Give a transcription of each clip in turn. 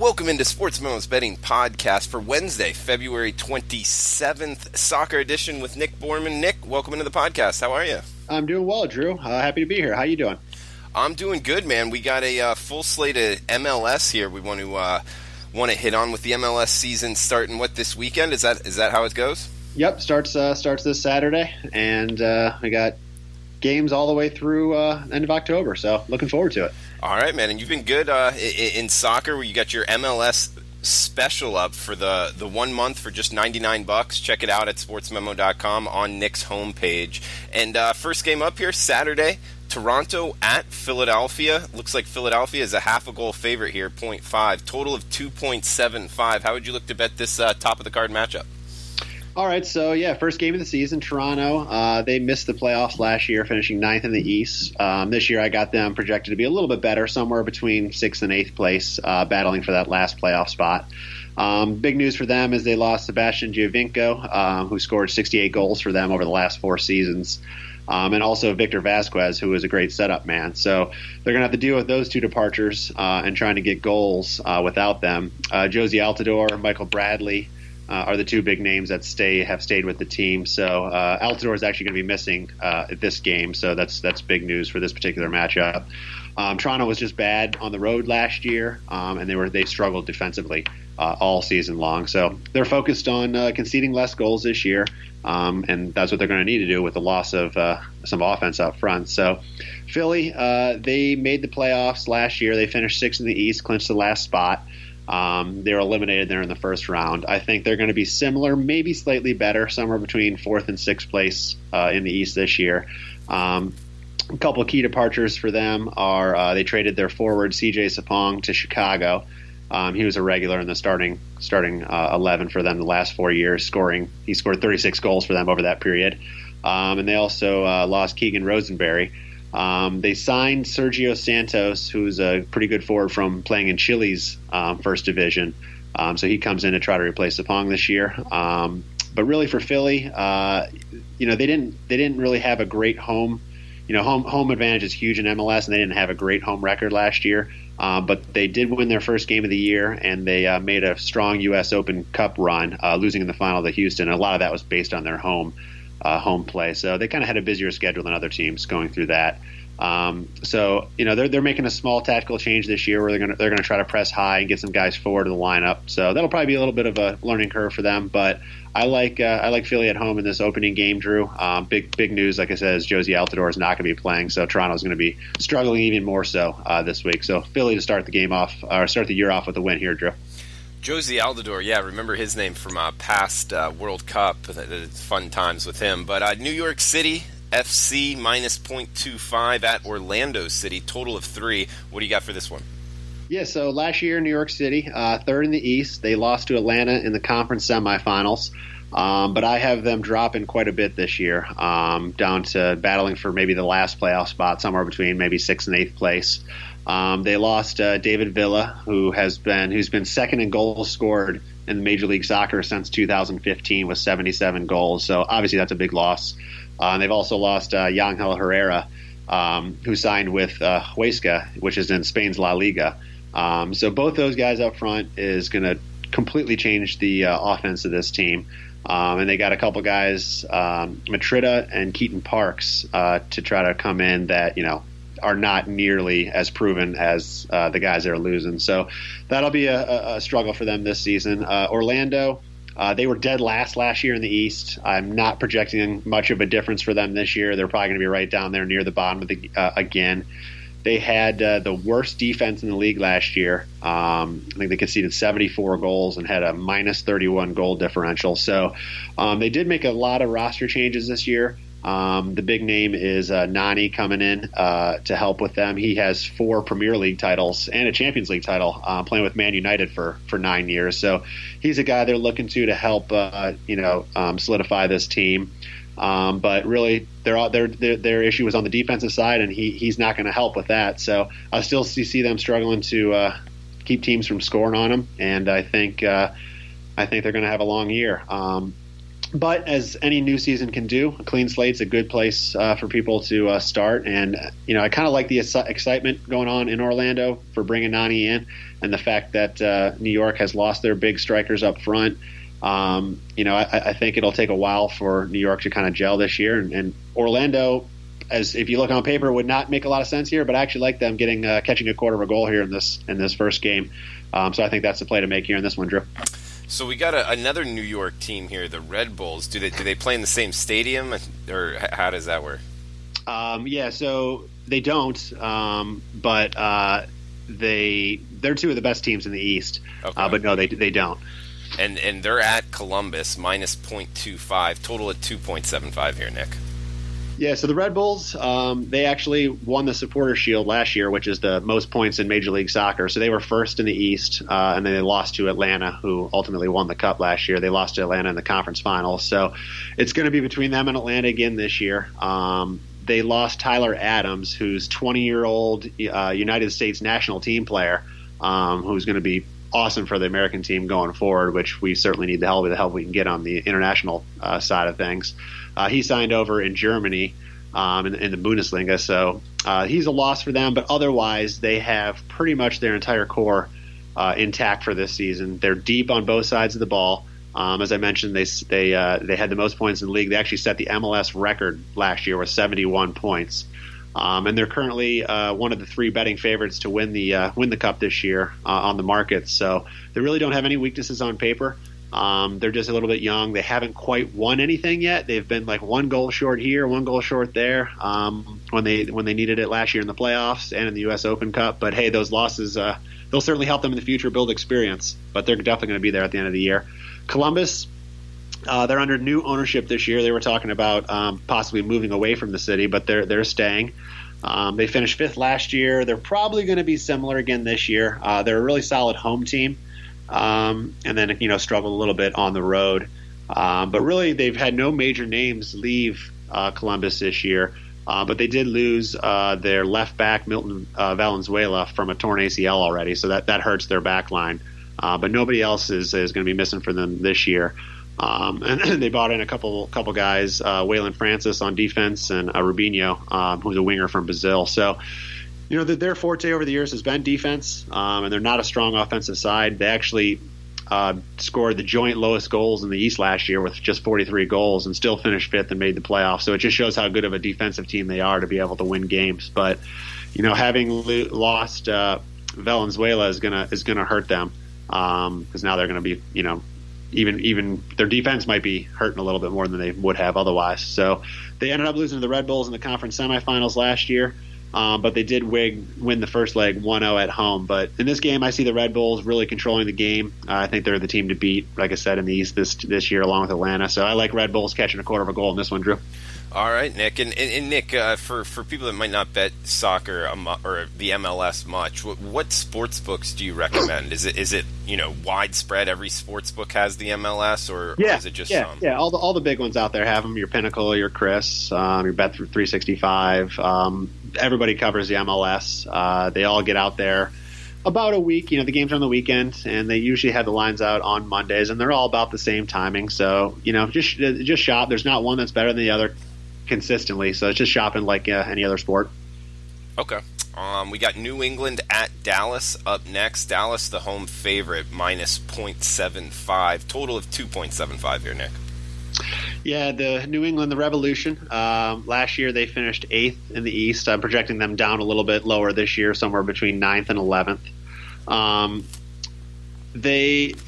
Welcome into Sportsmemo's betting podcast for Wednesday, February 27th, soccer edition with Nick Borrman. Nick, welcome into the podcast. How are you? I'm doing well, Drew. Happy to be here. How you doing? I'm doing good, man. We got a full slate of MLS here. We want to hit on with the MLS season starting this weekend? Is that how it goes? Yep, starts this Saturday, and we got games all the way through end of October. So looking forward to it. All right, man. And you've been good in soccer, where you got your MLS special up for the 1 month for just $99. Check it out at sportsmemo.com on Nick's homepage. And first game up here Saturday, Toronto at Philadelphia. Looks like Philadelphia is a half a goal favorite here, 0.5. Total of 2.75. How would you look to bet this top of the card matchup? All right, so first game of the season, Toronto. They missed the playoffs last year, finishing 9th in the East. This year I got them projected to be a little bit better, somewhere between 6th and 8th place, battling for that last playoff spot. Big news for them is they lost Sebastian Giovinco, who scored 68 goals for them over the last 4 seasons. And also Victor Vasquez, who was a great setup man. So they're going to have to deal with those two departures and trying to get goals without them. Josie Altidore, Michael Bradley are the two big names that have stayed with the team. So Altidore is actually going to be missing this game, so that's big news for this particular matchup. Toronto was just bad on the road last year, and they struggled defensively all season long. So they're focused on conceding less goals this year, and that's what they're going to need to do with the loss of some offense up front. So Philly, they made the playoffs last year. They finished 6th in the East, clinched the last spot. They were eliminated there in the first round. I think they're going to be similar, maybe slightly better, somewhere between 4th and 6th place in the East this year. A couple of key departures for them are they traded their forward C.J. Sapong to Chicago. He was a regular in the starting 11 for them the last 4 years, He scored 36 goals for them over that period. And they also lost Keegan Rosenberry. They signed Sergio Santos, who's a pretty good forward from playing in Chile's first division. So he comes in to try to replace Sapong this year. But really for Philly, they didn't really have a great home. Home advantage is huge in MLS, and they didn't have a great home record last year. But they did win their first game of the year, and they made a strong U.S. Open Cup run, losing in the final to Houston. And a lot of that was based on their home play. So they kind of had a busier schedule than other teams going through that. So they're making a small tactical change this year where they're gonna try to press high and get some guys forward to the lineup. So that'll probably be a little bit of a learning curve for them. But I like Philly at home in this opening game, Drew. Big news, like I said, is Josie Altidore is not going to be playing, so Toronto's going to be struggling even more so this week. So Philly to start the year off with a win here, Drew. Josie Altidore, remember his name from past World Cup. Fun times with him. But New York City FC minus 0.25 at Orlando City, total of 3. What do you got for this one? Yeah, so last year in New York City, 3rd in the East, they lost to Atlanta in the conference semifinals. But I have them dropping quite a bit this year, down to battling for maybe the last playoff spot, somewhere between maybe 6th and 8th place. They lost David Villa, who's been second in goals scored in Major League Soccer since 2015 with 77 goals. So obviously that's a big loss. They've also lost Yangel Herrera, who signed with Huesca, which is in Spain's La Liga. So both those guys up front is going to completely change the offense of this team. And they got a couple guys, Matrida and Keaton Parks, to try to come in that, are not nearly as proven as the guys that are losing. So that'll be a struggle for them this season. Orlando, they were dead last year in the East. I'm not projecting much of a difference for them this year. They're probably going to be right down there near the bottom of again. They had the worst defense in the league last year. I think they conceded 74 goals and had a minus 31 goal differential. So they did make a lot of roster changes this year. The big name is Nani coming in to help with them. He has 4 Premier League titles and a Champions League title, playing with Man United for 9 years. So he's a guy they're looking to help solidify this team. But really, their issue was on the defensive side, and he's not going to help with that. So I still see them struggling to keep teams from scoring on them, and I think they're going to have a long year. But as any new season can do, a clean slate's a good place for people to start. And, I kind of like the excitement going on in Orlando for bringing Nani in, and the fact that New York has lost their big strikers up front. I think it'll take a while for New York to kind of gel this year. And Orlando, as if you look on paper, would not make a lot of sense here, but I actually like them catching a quarter of a goal here in this first game. So I think that's the play to make here in this one, Drew. So we got another New York team here, the Red Bulls. Do they play in the same stadium, or how does that work? So they don't, but they're two of the best teams in the East. Okay. But no, they don't. And they're at Columbus, minus 0.25, total at 2.75 here, Nick. Yeah, so the Red Bulls, they actually won the Supporters' Shield last year, which is the most points in Major League Soccer. So they were first in the East, and then they lost to Atlanta, who ultimately won the Cup last year. They lost to Atlanta in the conference finals. So it's going to be between them and Atlanta again this year. They lost Tyler Adams, who's 20-year-old United States national team player, who's going to be awesome for the American team going forward, which we certainly need the help we can get on the international side of things. He signed over in Germany in the Bundesliga, so he's a loss for them. But otherwise, they have pretty much their entire core intact for this season. They're deep on both sides of the ball. As I mentioned, they had the most points in the league. They actually set the MLS record last year with 71 points. And they're currently one of the three betting favorites to win the Cup this year on the market. So they really don't have any weaknesses on paper. They're just a little bit young. They haven't quite won anything yet. They've been like one goal short here, one goal short there when they needed it last year in the playoffs and in the U.S. Open Cup. But hey, those losses they'll certainly help them in the future build experience. But they're definitely going to be there at the end of the year. Columbus. They're under new ownership this year. They were talking about possibly moving away from the city, but they're staying. They finished fifth last year. They're probably going to be similar again this year. They're a really solid home team, and then struggled a little bit on the road. But really, they've had no major names leave Columbus this year. But they did lose their left back Milton Valenzuela from a torn ACL already, so that hurts their back line. But nobody else is going to be missing for them this year. And they brought in a couple guys, Waylon Francis on defense and Rubinho, who's a winger from Brazil. So, their forte over the years has been defense, and they're not a strong offensive side. They actually scored the joint lowest goals in the East last year with just 43 goals and still finished fifth and made the playoffs. So it just shows how good of a defensive team they are to be able to win games. But, having lost Valenzuela is gonna hurt them because now they're going to be, even their defense might be hurting a little bit more than they would have otherwise. So they ended up losing to the Red Bulls in the conference semifinals last year, but they did win the first leg 1-0 at home. But in this game, I see the Red Bulls really controlling the game. I think they're the team to beat, like I said, in the East this year along with Atlanta. So I like Red Bulls catching a quarter of a goal in this one, Drew. All right, Nick. And Nick, for people that might not bet soccer or the MLS much, what sports books do you recommend? Is it widespread? Every sports book has the MLS, or is it just some? Yeah. All the big ones out there have them. Your Pinnacle, your Chris, your Bet 365. Everybody covers the MLS. They all get out there about a week. The games are on the weekend, and they usually have the lines out on Mondays, and they're all about the same timing. So just shop. There's not one that's better than the other consistently, so it's just shopping like any other sport. Okay. We got New England at Dallas up next. Dallas, the home favorite, minus 0.75. Total of 2.75 here, Nick. Yeah, the New England, the Revolution. Last year they finished 8th in the East. I'm projecting them down a little bit lower this year, somewhere between 9th and 11th.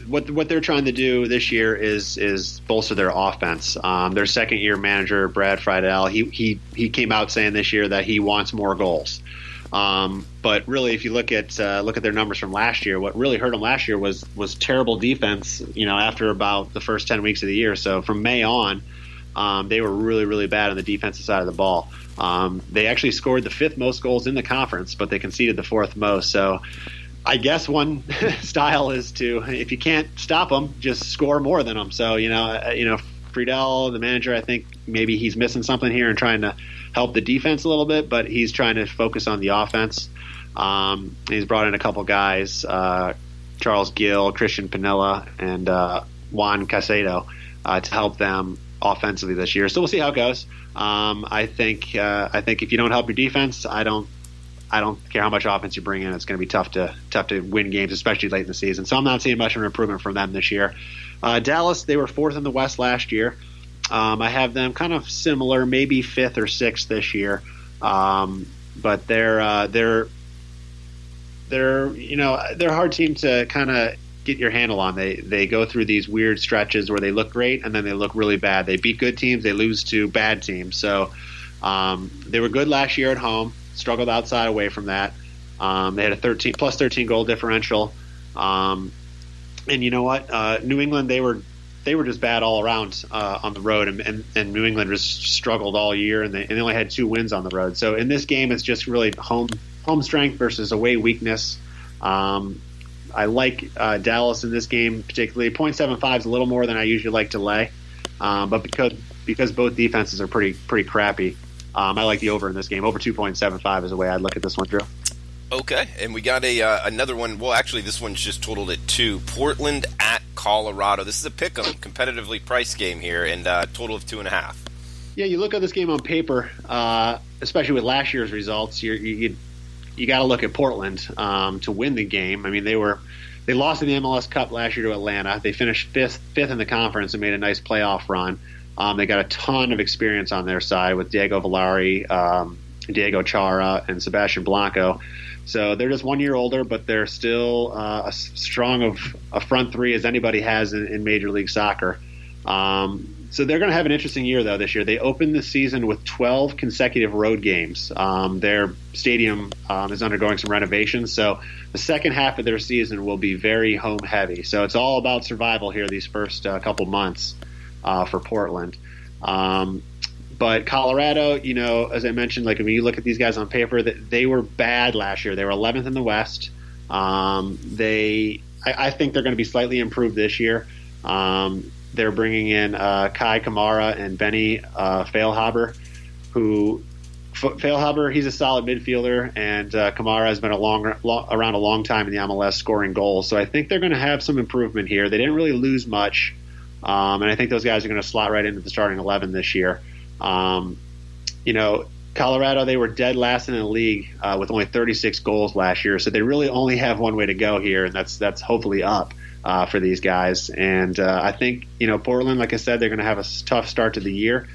What they're trying to do this year is bolster their offense. Their second-year manager, Brad Friedel, he came out saying this year that he wants more goals. But really, if you look at their numbers from last year, what really hurt them last year was terrible defense. After about the first 10 weeks of the year, so from May on, they were really, really bad on the defensive side of the ball. They actually scored the 5th most goals in the conference, but they conceded the 4th most. So I guess one style is to, if you can't stop them, just score more than them. So, Friedel, the manager, I think maybe he's missing something here and trying to help the defense a little bit, but he's trying to focus on the offense. He's brought in a couple guys, Charles Gill, Christian Panella, and Juan Casado. to help them offensively this year. So we'll see how it goes. I think if you don't help your defense, I don't care how much offense you bring in. It's going to be tough to win games, especially late in the season. So I'm not seeing much of an improvement from them this year. Dallas, they were 4th in the West last year. I have them kind of similar, maybe 5th or 6th this year. But they're a hard team to kind of get your handle on. They go through these weird stretches where they look great and then they look really bad. They beat good teams, they lose to bad teams. So they were good last year at home, struggled outside away from that. They had a plus 13 goal differential. And you know what? New England, they were just bad all around on the road, and New England just struggled all year, and they only had 2 wins on the road. So in this game, it's just really home strength versus away weakness. I like Dallas in this game particularly. 0.75 is a little more than I usually like to lay, but because both defenses are pretty crappy, I like the over in this game. Over 2.75 is the way I'd look at this one, Drew. Okay, and we got another one. Well, actually, this one's just totaled at 2. Portland at Colorado. This is a pick 'em, competitively priced game here, and total of 2.5. Yeah, you look at this game on paper, especially with last year's results. You got to look at Portland to win the game. I mean, they lost in the MLS Cup last year to Atlanta. They finished fifth in the conference and made a nice playoff run. They got a ton of experience on their side with Diego Villari, Diego Chara, and Sebastian Blanco. So they're just 1 year older, but they're still as strong of a front three as anybody has in Major League Soccer. So they're going to have an interesting year, though, this year. They opened the season with 12 consecutive road games. Their stadium is undergoing some renovations, so the second half of their season will be very home-heavy. So it's all about survival here these first couple months for Portland. But Colorado, as I mentioned, like when you look at these guys on paper, they were bad last year. They were 11th in the West. I think they're going to be slightly improved this year. They're bringing in Kai Kamara and Benny Feilhaber, Feilhaber, he's a solid midfielder, and Kamara has been around a long time in the MLS scoring goals. So I think they're going to have some improvement here. They didn't really lose much, and I think those guys are going to slot right into the starting 11 this year. Colorado, they were dead last in the league with only 36 goals last year, so they really only have one way to go here, and that's hopefully up for these guys. And I think, Portland, like I said, they're going to have a tough start to the year,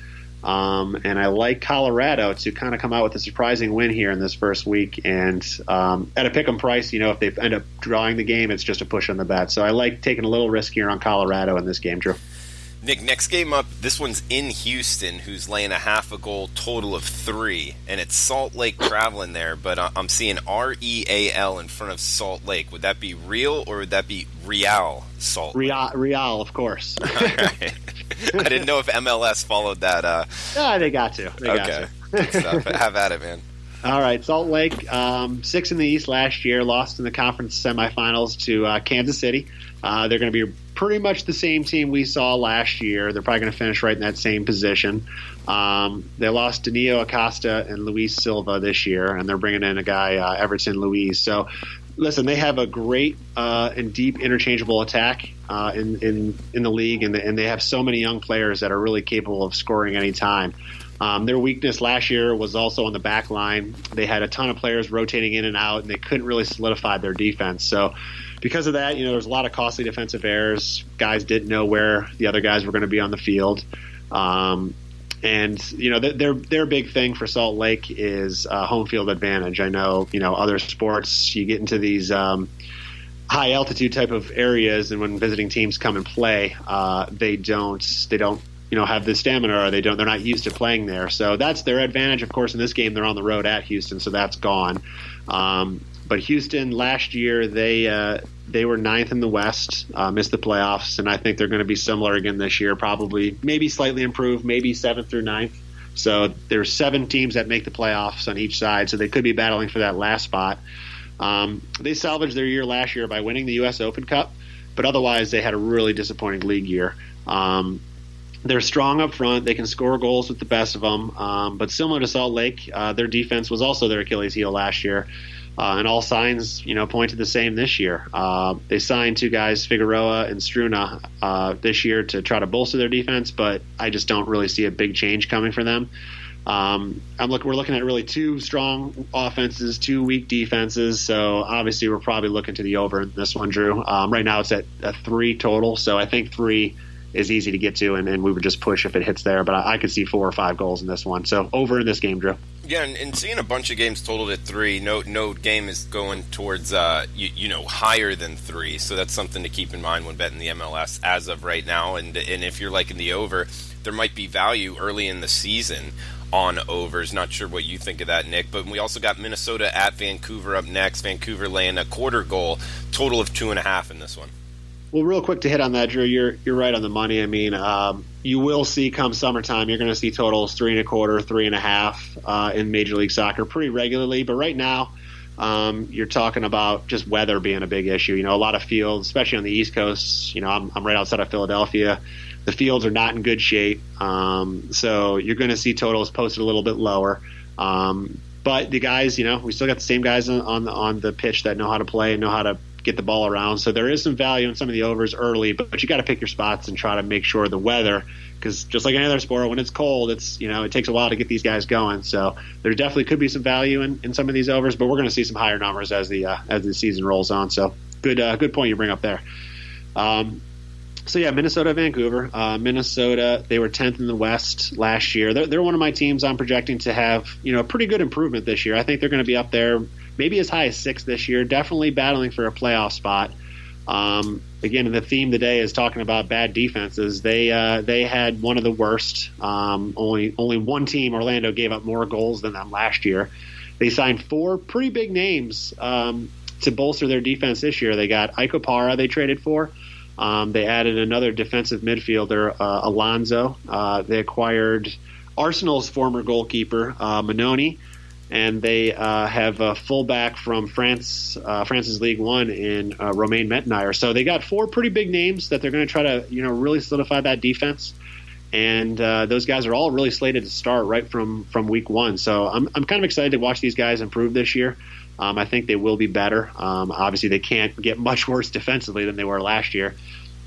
and I like Colorado to kind of come out with a surprising win here in this first week. And at a pick-em price, if they end up drawing the game, it's just a push on the bet. So I like taking a little risk here on Colorado in this game, Drew. Nick, next game up, this one's in Houston, who's laying a half a goal, total of 3, and it's Salt Lake traveling there, but I'm seeing REAL in front of Salt Lake. Would that be real, or would that be Real Salt Lake? Real, of course. All right. I didn't know if MLS followed that. They got to. Okay, good stuff. Have at it, man. All right, Salt Lake, 6th in the East last year, lost in the conference semifinals to Kansas City. They're going to be pretty much the same team we saw last year. They're probably going to finish right in that same position. They lost Danilo Acosta and Luis Silva this year, and they're bringing in a guy, Everton Luis. So, listen, they have a great and deep interchangeable attack in the league, and they have so many young players that are really capable of scoring any time. Their weakness last year was also on the back line. They had a ton of players rotating in and out, and they couldn't really solidify their defense. So because of that, there was a lot of costly defensive errors. Guys didn't know where the other guys were going to be on the field. And their big thing for Salt Lake is home field advantage. I know, other sports, you get into these high altitude type of areas, and when visiting teams come and play, they don't have the stamina, or they're not used to playing there. So that's their advantage. Of course, in this game, they're on the road at Houston, so that's gone. But Houston last year, they were 9th in the West, missed the playoffs, and I think they're going to be similar again this year, probably maybe slightly improved, maybe 7th through 9th. So there's 7 teams that make the playoffs on each side, so they could be battling for that last spot. They salvaged their year last year by winning the U.S. Open Cup, but otherwise they had a really disappointing league year. They're strong up front. They can score goals with the best of them. But similar to Salt Lake, their defense was also their Achilles heel last year. And all signs, point to the same this year. They signed two guys, Figueroa and Struna, this year to try to bolster their defense, but I just don't really see a big change coming for them. We're looking at really two strong offenses, two weak defenses. So obviously we're probably looking to the over in this one, Drew. Right now it's at 3 total. So I think 3 is easy to get to, and we would just push if it hits there. But I could see 4 or 5 goals in this one. So over in this game, Drew. Yeah, and seeing a bunch of games totaled at 3, no game is going towards higher than 3. So that's something to keep in mind when betting the MLS as of right now. And if you're liking the over, there might be value early in the season on overs. Not sure what you think of that, Nick, but we also got Minnesota at Vancouver up next. Vancouver laying a quarter goal, total of 2.5 in this one. Well, real quick to hit on that, Drew, you're right on the money. I mean, you will see come summertime, you're going to see totals 3.25, 3.5 in Major League Soccer pretty regularly. But right now, you're talking about just weather being a big issue. A lot of fields, especially on the East Coast. I'm right outside of Philadelphia. The fields are not in good shape, so you're going to see totals posted a little bit lower. But the guys, we still got the same guys on the pitch that know how to play and know how to get the ball around. So there is some value in some of the overs early, but you got to pick your spots and try to make sure the weather, because just like any other sport, when it's cold, it's it takes a while to get these guys going. So there definitely could be some value in some of these overs, but we're going to see some higher numbers as the season rolls on. So good point you bring up there. So yeah, Minnesota, Vancouver. Minnesota, they were 10th in the West last year. They're one of my teams I'm projecting to have a pretty good improvement this year. I think they're going to be up there, maybe as high as 6th this year. Definitely battling for a playoff spot. Again, the theme today is talking about bad defenses. They had one of the worst. Only one team, Orlando, gave up more goals than them last year. They signed 4 pretty big names to bolster their defense this year. They got Ike Opara they traded for. They added another defensive midfielder, Alonso. They acquired Arsenal's former goalkeeper, Manoni, and they have a fullback from France's League One in Romain Mettenmeyer. So they got 4 pretty big names that they're going to try to really solidify that defense. And those guys are all really slated to start right from week 1. So I'm kind of excited to watch these guys improve this year. I think they will be better. Obviously, they can't get much worse defensively than they were last year.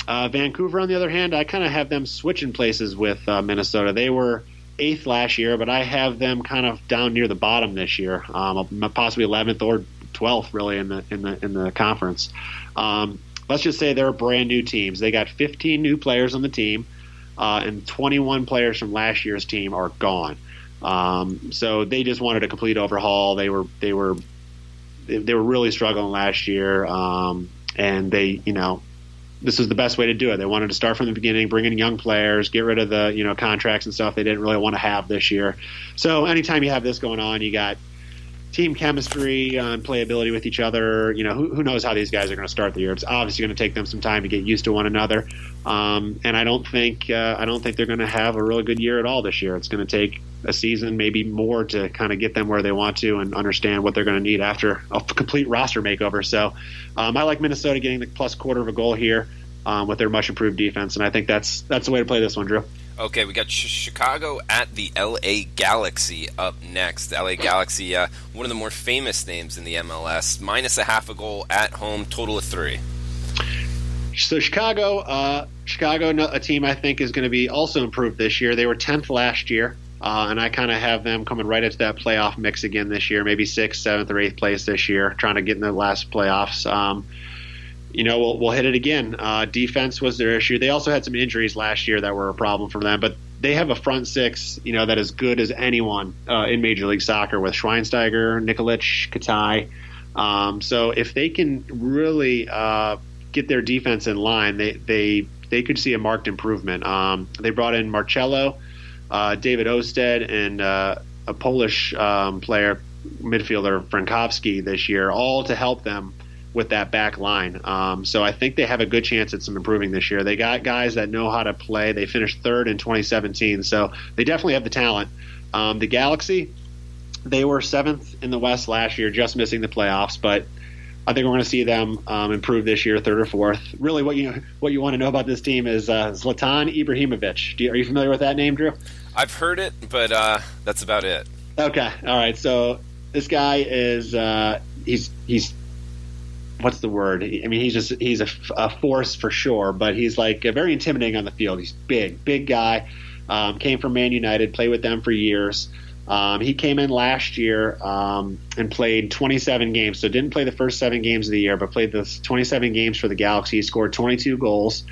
Vancouver, on the other hand, I kind of have them switching places with Minnesota. They were 8th last year, but I have them kind of down near the bottom this year, possibly 11th or 12th, really, in the conference. Let's just say they're brand new teams. They got 15 new players on the team, and 21 players from last year's team are gone. So they just wanted a complete overhaul. They were really struggling last year, and they, this was the best way to do it. They wanted to start from the beginning, bring in young players, get rid of the contracts and stuff they didn't really want to have this year. So anytime you have this going on, you got team chemistry and playability with each other. Who knows how these guys are going to start the year? It's obviously going to take them some time to get used to one another, and I don't think they're going to have a really good year at all this year. It's going to take a season, maybe more, to kind of get them where they want to and understand what they're going to need after a complete roster makeover. So I like Minnesota getting the plus quarter of a goal here with their much improved defense, and I think that's the way to play this one, Drew. Okay, we got Chicago at the LA Galaxy up next. The LA Galaxy, one of the more famous names in the MLS, minus a half a goal at home, total of 3. So Chicago, a team I think is going to be also improved this year. They were 10th last year. And I kind of have them coming right into that playoff mix again this year, maybe 6th, 7th, or 8th place this year, trying to get in the last playoffs. We'll hit it again. Defense was their issue. They also had some injuries last year that were a problem for them, but they have a front 6, that is good as anyone in Major League Soccer with Schweinsteiger, Nikolic, Katai. So if they can really get their defense in line, they could see a marked improvement. They brought in Marcello, David Osted, and a Polish player, midfielder Frankowski this year, all to help them with that back line. So I think they have a good chance at some improving this year. They got guys that know how to play. They finished 3rd in 2017, so they definitely have the talent. The Galaxy, they were 7th in the West last year, just missing the playoffs, but I think we're going to see them improve this year, 3rd or 4th. Really, what you want to know about this team is Zlatan Ibrahimovic. Are you familiar with that name, Drew? I've heard it, but that's about it. Okay, all right. So this guy is he's what's the word? I mean, he's a force for sure, but he's like very intimidating on the field. He's big guy. Came from Man United, played with them for years. He came in last year and played 27 games. So didn't play the first 7 games of the year, but played the 27 games for the Galaxy. He scored 22 goals.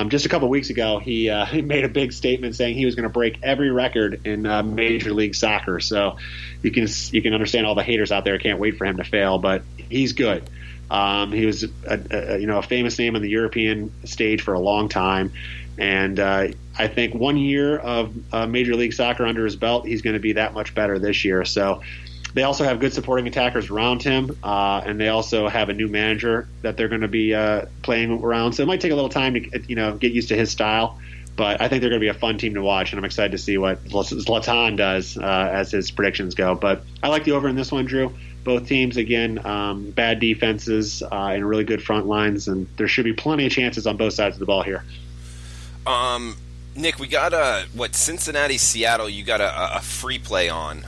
Just a couple weeks ago, he made a big statement saying he was going to break every record in Major League Soccer. So you can understand all the haters out there can't wait for him to fail, but he's good. He was a famous name on the European stage for a long time. And I think 1 year of Major League Soccer under his belt, he's going to be that much better this year. So they also have good supporting attackers around him, and they also have a new manager that they're going to be playing around. So it might take a little time to get used to his style, but I think they're going to be a fun team to watch, and I'm excited to see what Zlatan does as his predictions go. But I like the over in this one, Drew. Both teams, again, bad defenses and really good front lines, and there should be plenty of chances on both sides of the ball here. Nick, we got Cincinnati, Seattle. You got a free play on.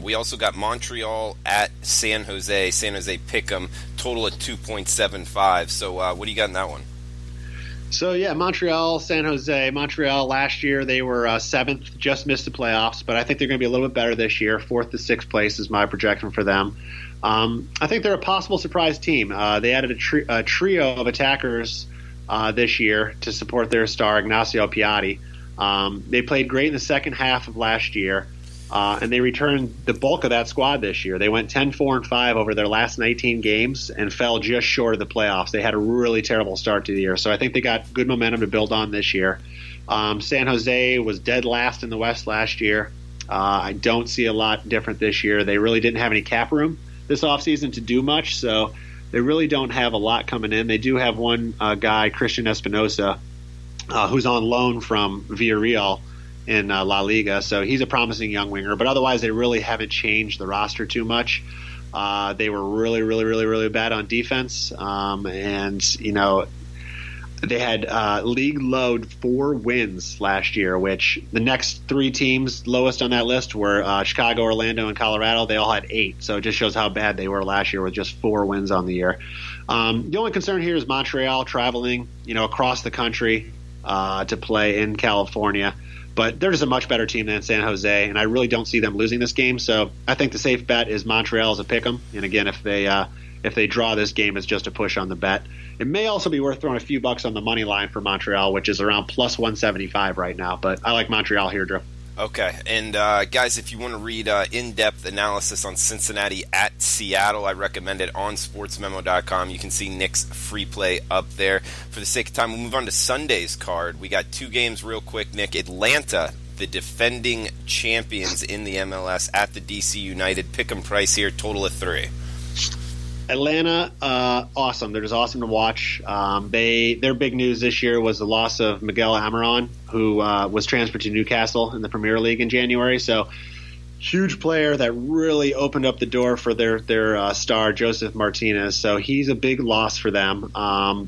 We also got Montreal at San Jose. San Jose pick'em, total at 2.75. So what do you got in that one? So yeah, Montreal, San Jose. Montreal last year they were 7th, just missed the playoffs, but I think they're going to be a little bit better this year. 4th to 6th place is my projection for them. I think they're a possible surprise team. They added a trio of attackers this year to support their star, Ignacio Piatti. They played great in the second half of last year, and they returned the bulk of that squad this year. They went 10-4-5 over their last 19 games and fell just short of the playoffs. They had a really terrible start to the year, so I think they got good momentum to build on this year. San Jose was dead last in the West last year. I don't see a lot different this year. They really didn't have any cap room this offseason to do much, so they really don't have a lot coming in. They do have one guy, Christian Espinosa, who's on loan from Villarreal in La Liga. So he's a promising young winger. But otherwise, they really haven't changed the roster too much. They were really, really, really, really bad on defense. They had league low 4 wins last year, which the next 3 teams lowest on that list were Chicago, Orlando, and Colorado. They all had 8, so it just shows how bad they were last year with just 4 wins on the year. The only concern here is Montreal traveling, across the country to play in California. But they're just a much better team than San Jose, and I really don't see them losing this game. So I think the safe bet is Montreal as a pick'em. And again, if they draw this game, it's just a push on the bet. It may also be worth throwing a few bucks on the money line for Montreal, which is around plus 175 right now. But I like Montreal here, Drew. Okay. And, guys, if you want to read in-depth analysis on Cincinnati at Seattle, I recommend it on sportsmemo.com. You can see Nick's free play up there. For the sake of time, we'll move on to Sunday's card. We got 2 games real quick, Nick. Atlanta, the defending champions in the MLS, at the DC United. Pick'em price here, total of 3. Atlanta, awesome. They're just awesome to watch. Their big news this year was the loss of Miguel Almiron, who was transferred to Newcastle in the Premier League in January. So, huge player that really opened up the door for their star, Joseph Martinez. So, he's a big loss for them.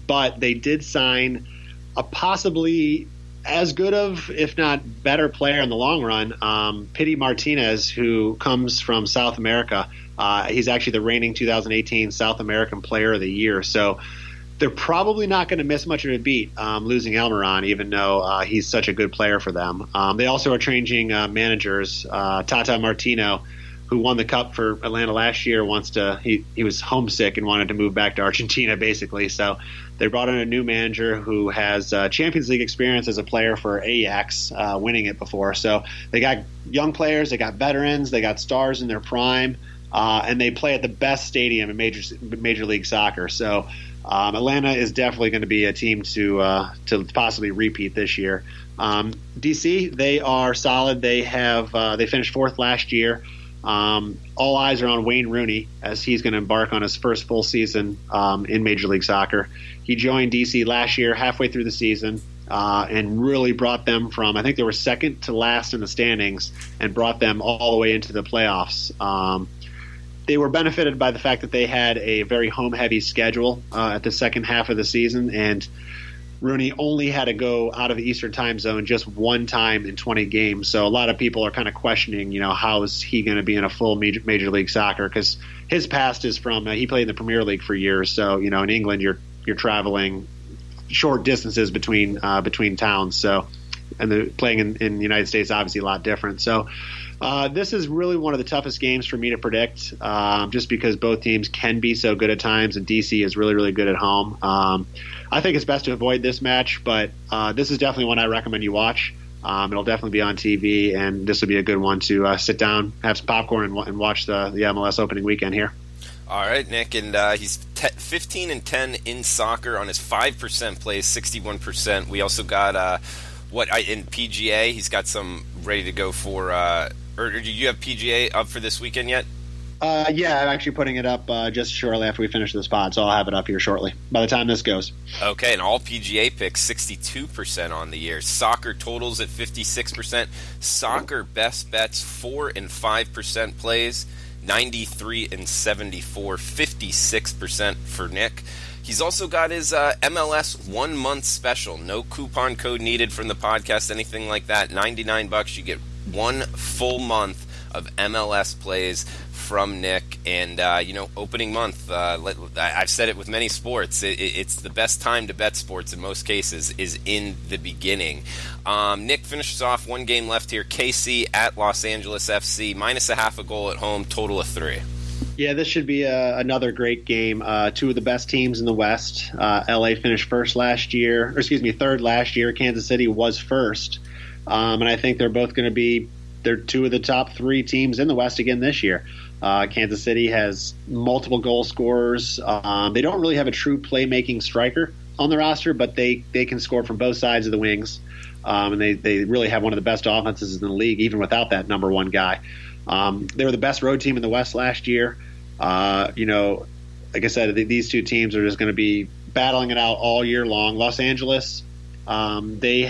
But they did sign a possibly as good of, if not better player in the long run, Pity Martinez, who comes from South America. He's actually the reigning 2018 South American Player of the Year. So they're probably not going to miss much of a beat losing Almiron, even though he's such a good player for them. They also are changing managers. Tata Martino, who won the Cup for Atlanta last year, he was homesick and wanted to move back to Argentina, basically. So they brought in a new manager who has Champions League experience as a player for Ajax, winning it before. So they got young players, they got veterans, they got stars in their prime. And they play at the best stadium in Major League Soccer. So Atlanta is definitely going to be a team to possibly repeat this year. DC, they are solid. They finished 4th last year. All eyes are on Wayne Rooney as he's going to embark on his first full season in Major League Soccer. He joined DC last year, halfway through the season. And really brought them from, I think they were second to last in the standings, and brought them all the way into the playoffs. They were benefited by the fact that they had a very home-heavy schedule at the second half of the season, and Rooney only had to go out of the Eastern time zone just one time in 20 games. So a lot of people are kind of questioning, how is he going to be in a full Major League Soccer? Because his past is from he played in the Premier League for years. So in England you're traveling short distances between towns. So playing in the United States obviously a lot different. So this is really one of the toughest games for me to predict, just because both teams can be so good at times, and DC is really, really good at home. I think it's best to avoid this match, but this is definitely one I recommend you watch. It'll definitely be on TV, and this will be a good one to sit down, have some popcorn, and watch the MLS opening weekend here. All right, Nick, and he's 15-10 in soccer on his 5% plays, 61%. We also got in PGA. He's got some ready to go for. Or do you have PGA up for this weekend yet? Yeah, I'm actually putting it up just shortly after we finish this pod, so I'll have it up here shortly by the time this goes. Okay, and all PGA picks 62% on the year. Soccer totals at 56%. Soccer best bets 4 and 5% plays, 93 and 74, 56% for Nick. He's also got his MLS 1 month special. No coupon code needed from the podcast, anything like that. $99, you get 1 full month of MLS plays from Nick. And, opening month, I've said it with many sports, it's the best time to bet sports in most cases is in the beginning. Nick finishes off 1 game left here. KC at Los Angeles FC, -0.5 a goal at home, total of 3. Yeah, this should be another great game. 2 of the best teams in the West. LA finished third last year. Kansas City was first. And I think they're both going to be 2 of the top 3 teams in the West again this year. Kansas City has multiple goal scorers. They don't really have a true playmaking striker on the roster, but they can score from both sides of the wings. And they really have one of the best offenses in the league, even without that number 1 guy. They were the best road team in the West last year. Like I said, these 2 teams are just going to be battling it out all year long. Los Angeles, they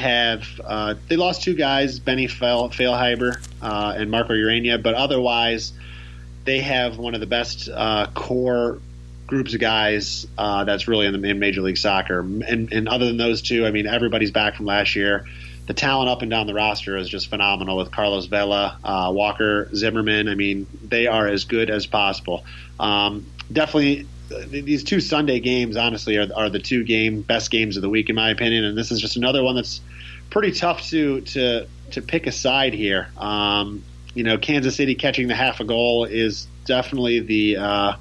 lost 2 guys, Benny Feilhaber and Marco Urania, but otherwise they have one of the best core groups of guys that's really in Major League Soccer. And other than those 2, I mean, everybody's back from last year. The talent up and down the roster is just phenomenal with Carlos Vela, Walker, Zimmerman. I mean, they are as good as possible. Definitely, these 2 Sunday games, honestly, are the 2 best games of the week, in my opinion. And this is just another one that's pretty tough to pick a side here. Kansas City catching the half a goal is definitely the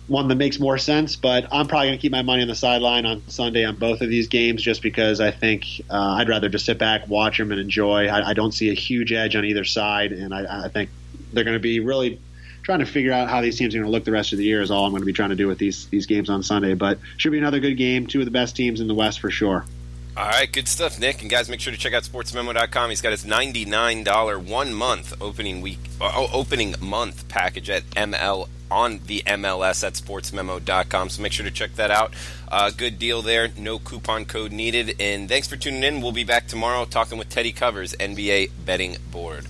one that makes more sense, but I'm probably going to keep my money on the sideline on Sunday on both of these games just because I think I'd rather just sit back, watch them, and enjoy. I don't see a huge edge on either side, and I think they're going to be really trying to figure out how these teams are going to look the rest of the year is all I'm going to be trying to do with these games on Sunday. But should be another good game, 2 of the best teams in the West for sure. All right, good stuff, Nick. And guys, make sure to check out sportsmemo.com. He's got his $99 1 month opening month package at on the MLS at sportsmemo.com. So make sure to check that out. Good deal there. No coupon code needed. And thanks for tuning in. We'll be back tomorrow talking with Teddy Covers, NBA betting board.